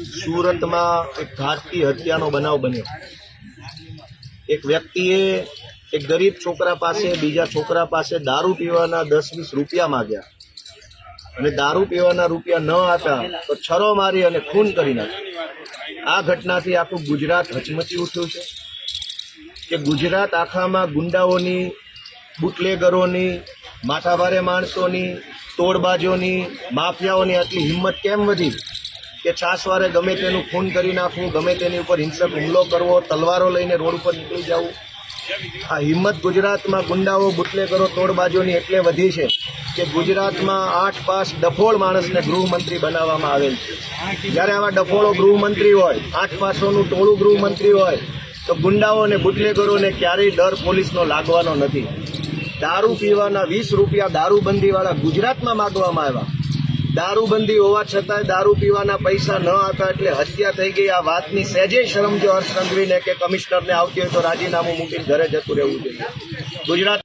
સુરતમાં એક ઘાતકી હત્યાનો બનાવ બન્યો। એક વ્યક્તિએ એક ગરીબ છોકરા પાસે બીજા છોકરા પાસે દારૂ પીવાના 10-20 રૂપિયા માગ્યા અને દારૂ પીવાના રૂપિયા ન આપ્યા તો છરો મારી અને ખૂન કરી નાખ્યો। આ ઘટનાથી આખું ગુજરાત હચમચી ઉઠ્યું છે કે ગુજરાત આખામાં ગુંડાઓની, બુટલેગરોની, માથાભારે માણસોની, તોડબાજોની, માફિયાઓની આટલી હિંમત કેમ વધી કે છાસવારે ગમે તેનું ખૂન કરી નાખવું, ગમે તેની ઉપર હિંસક હુમલો કરવો, તલવારો લઈને રોડ ઉપર નીકળી જવું। આ હિંમત ગુજરાતમાં ગુંડાઓ, બુટલેગરો, તોડબાજોની એટલે વધી છે કે ગુજરાતમાં 8 પાસ ડફોળ માણસને ગૃહમંત્રી બનાવવામાં આવેલ છે। જ્યારે આવા ડફોળો ગૃહમંત્રી હોય, 8 પાસોનું ટોળું ગૃહમંત્રી હોય તો ગુંડાઓ અને બુટલેગરોને ક્યારેય ડર પોલીસનો લાગવાનો નથી। દારૂ પીવાના 20 રૂપિયા દારૂબંધીવાળા ગુજરાતમાં માગવામાં આવ્યા। દારૂબંધી હોવા છતાંય દારૂ પીવાના પૈસા ન આપ્યા એટલે હત્યા થઈ ગઈ। આ વાતની સહેજે શરમ જો હર્ષ સંઘવીને કે કમિશનરને આવતી હોય તો રાજીનામું મૂકીને ઘરે જતું રહેવું જોઈએ। ગુજરાત